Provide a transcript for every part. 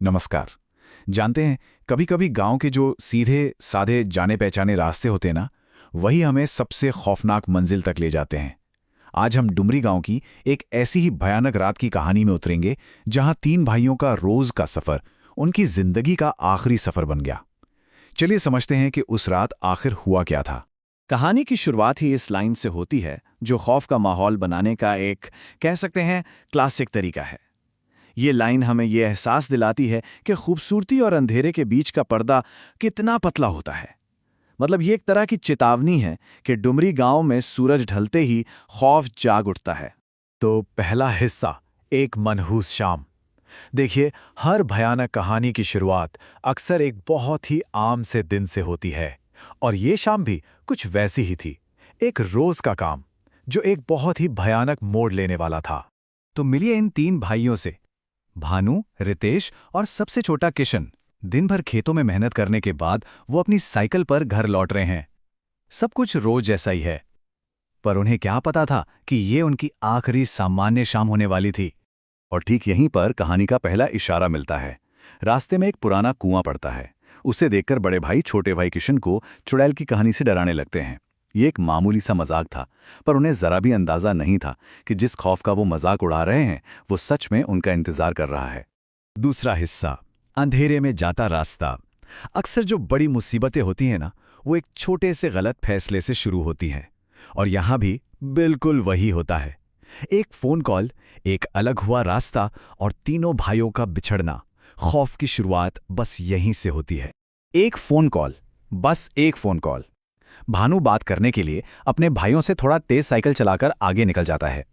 नमस्कार। जानते हैं, कभी कभी गांव के जो सीधे साधे जाने पहचाने रास्ते होते हैं ना, वही हमें सबसे खौफनाक मंजिल तक ले जाते हैं। आज हम डुमरी गांव की एक ऐसी ही भयानक रात की कहानी में उतरेंगे, जहां तीन भाइयों का रोज का सफर उनकी जिंदगी का आखिरी सफर बन गया। चलिए समझते हैं कि उस रात आखिर हुआ क्या था। कहानी की शुरुआत ही इस लाइन से होती है, जो खौफ का माहौल बनाने का एक, कह सकते हैं, क्लासिक तरीका है। ये लाइन हमें ये एहसास दिलाती है कि खूबसूरती और अंधेरे के बीच का पर्दा कितना पतला होता है। मतलब ये एक तरह की चेतावनी है कि डुमरी गांव में सूरज ढलते ही खौफ जाग उठता है। तो पहला हिस्सा, एक मनहूस शाम। देखिए, हर भयानक कहानी की शुरुआत अक्सर एक बहुत ही आम से दिन से होती है, और ये शाम भी कुछ वैसी ही थी। एक रोज का काम, जो एक बहुत ही भयानक मोड़ लेने वाला था। तो मिलिए इन तीन भाइयों से, भानु, रितेश और सबसे छोटा किशन। दिन भर खेतों में मेहनत करने के बाद वो अपनी साइकिल पर घर लौट रहे हैं। सब कुछ रोज जैसा ही है, पर उन्हें क्या पता था कि ये उनकी आखिरी सामान्य शाम होने वाली थी। और ठीक यहीं पर कहानी का पहला इशारा मिलता है। रास्ते में एक पुराना कुआं पड़ता है। उसे देखकर बड़े भाई छोटे भाई किशन को चुड़ैल की कहानी से डराने लगते हैं। ये एक मामूली सा मजाक था, पर उन्हें जरा भी अंदाजा नहीं था कि जिस खौफ का वो मजाक उड़ा रहे हैं, वो सच में उनका इंतजार कर रहा है। दूसरा हिस्सा, अंधेरे में जाता रास्ता। अक्सर जो बड़ी मुसीबतें होती हैं ना, वो एक छोटे से गलत फैसले से शुरू होती हैं, और यहां भी बिल्कुल वही होता है। एक फोन कॉल, एक अलग हुआ रास्ता और तीनों भाइयों का बिछड़ना। खौफ की शुरुआत बस यहीं से होती है। एक फोन कॉल, बस एक फोन कॉल। भानु बात करने के लिए अपने भाइयों से थोड़ा तेज साइकिल चलाकर आगे निकल जाता है।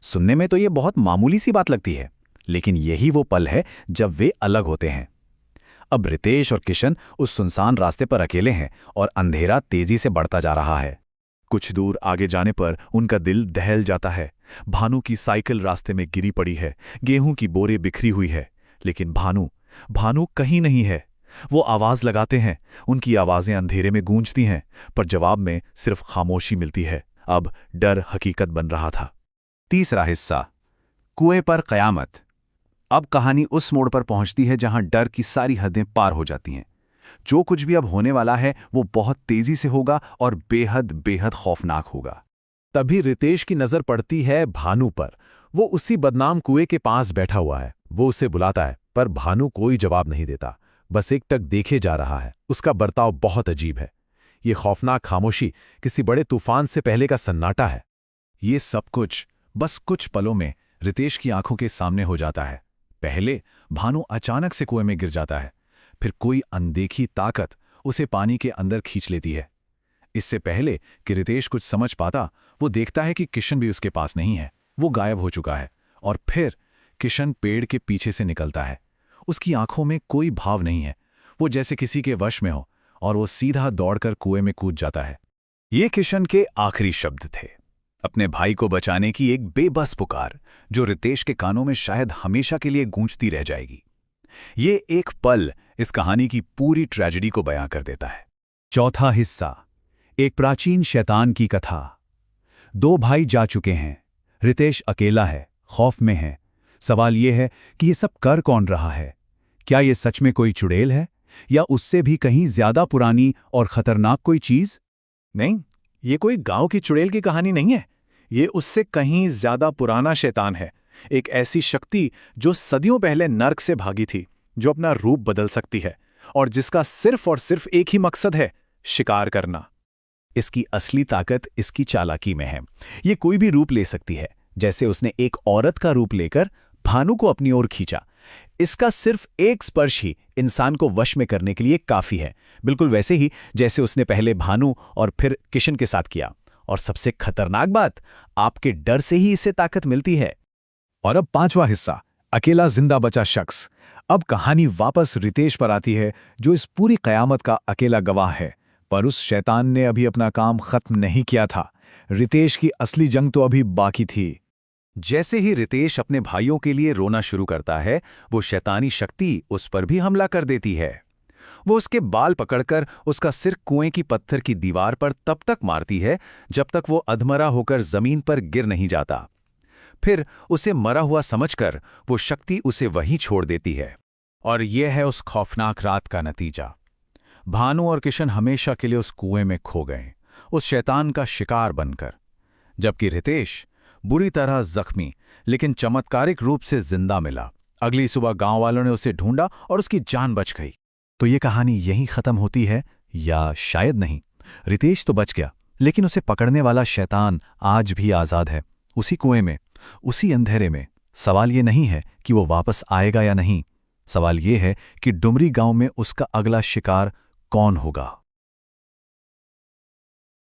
सुनने में तो ये बहुत मामूली सी बात लगती है, लेकिन यही वो पल है जब वे अलग होते हैं। अब रितेश और किशन उस सुनसान रास्ते पर अकेले हैं और अंधेरा तेजी से बढ़ता जा रहा है। कुछ दूर आगे जाने पर उनका दिल दहल जाता है। भानु की साइकिल रास्ते में गिरी पड़ी है, गेहूं की बोरे बिखरी हुई है, लेकिन भानु भानु कहीं नहीं है। वो आवाज लगाते हैं, उनकी आवाजें अंधेरे में गूंजती हैं, पर जवाब में सिर्फ खामोशी मिलती है। अब डर हकीकत बन रहा था। तीसरा हिस्सा, कुएं पर कयामत। अब कहानी उस मोड़ पर पहुंचती है जहां डर की सारी हदें पार हो जाती हैं। जो कुछ भी अब होने वाला है वो बहुत तेजी से होगा और बेहद बेहद खौफनाक होगा। तभी रितेश की नजर पड़ती है भानु पर। वो उसी बदनाम कुएं के पास बैठा हुआ है। वो उसे बुलाता है, पर भानु कोई जवाब नहीं देता, बस एकटक देखे जा रहा है। उसका बर्ताव बहुत अजीब है। ये खौफनाक खामोशी किसी बड़े तूफान से पहले का सन्नाटा है। ये सब कुछ बस कुछ पलों में रितेश की आंखों के सामने हो जाता है। पहले भानु अचानक से कुएं में गिर जाता है, फिर कोई अनदेखी ताकत उसे पानी के अंदर खींच लेती है। इससे पहले कि रितेश कुछ समझ पाता, वो देखता है कि किशन भी उसके पास नहीं है। वो गायब हो चुका है। और फिर किशन पेड़ के पीछे से निकलता है। उसकी आंखों में कोई भाव नहीं है, वो जैसे किसी के वश में हो, और वो सीधा दौड़कर कुएं में कूद जाता है। ये किशन के आखिरी शब्द थे, अपने भाई को बचाने की एक बेबस पुकार, जो रितेश के कानों में शायद हमेशा के लिए गूंजती रह जाएगी। ये एक पल इस कहानी की पूरी ट्रेजेडी को बयां कर देता है। चौथा हिस्सा, एक प्राचीन शैतान की कथा। दो भाई जा चुके हैं। रितेश अकेला है, खौफ में है। सवाल यह है कि ये सब कर कौन रहा है? क्या ये सच में कोई चुड़ैल है, या उससे भी कहीं ज्यादा पुरानी और खतरनाक कोई चीज? नहीं, ये कोई गांव की चुड़ैल की कहानी नहीं है। ये उससे कहीं ज्यादा पुराना शैतान है। एक ऐसी शक्ति जो सदियों पहले नर्क से भागी थी, जो अपना रूप बदल सकती है और जिसका सिर्फ और सिर्फ एक ही मकसद है, शिकार करना। इसकी असली ताकत इसकी चालाकी में है। ये कोई भी रूप ले सकती है, जैसे उसने एक औरत का रूप लेकर भानु को अपनी ओर खींचा। इसका सिर्फ एक स्पर्श ही इंसान को वश में करने के लिए काफी है, बिल्कुल वैसे ही जैसे उसने पहले भानु और फिर किशन के साथ किया। और सबसे खतरनाक बात, आपके डर से ही इसे ताकत मिलती है। और अब पांचवा हिस्सा, अकेला जिंदा बचा शख्स। अब कहानी वापस रितेश पर आती है, जो इस पूरी कयामत का अकेला गवाह है। पर उस शैतान ने अभी अपना काम खत्म नहीं किया था। रितेश की असली जंग तो अभी बाकी थी। जैसे ही रितेश अपने भाइयों के लिए रोना शुरू करता है, वो शैतानी शक्ति उस पर भी हमला कर देती है। वो उसके बाल पकड़कर उसका सिर कुएं की पत्थर की दीवार पर तब तक मारती है जब तक वो अधमरा होकर जमीन पर गिर नहीं जाता। फिर उसे मरा हुआ समझकर वो शक्ति उसे वहीं छोड़ देती है। और यह है उस खौफनाक रात का नतीजा। भानु और किशन हमेशा के लिए उस कुएं में खो गए, उस शैतान का शिकार बनकर, जबकि रितेश बुरी तरह जख्मी लेकिन चमत्कारिक रूप से जिंदा मिला। अगली सुबह गांव वालों ने उसे ढूंढा और उसकी जान बच गई। तो ये कहानी यहीं खत्म होती है? या शायद नहीं। रितेश तो बच गया, लेकिन उसे पकड़ने वाला शैतान आज भी आजाद है, उसी कुएं में, उसी अंधेरे में। सवाल ये नहीं है कि वो वापस आएगा या नहीं, सवाल ये है कि डुमरी गांव में उसका अगला शिकार कौन होगा।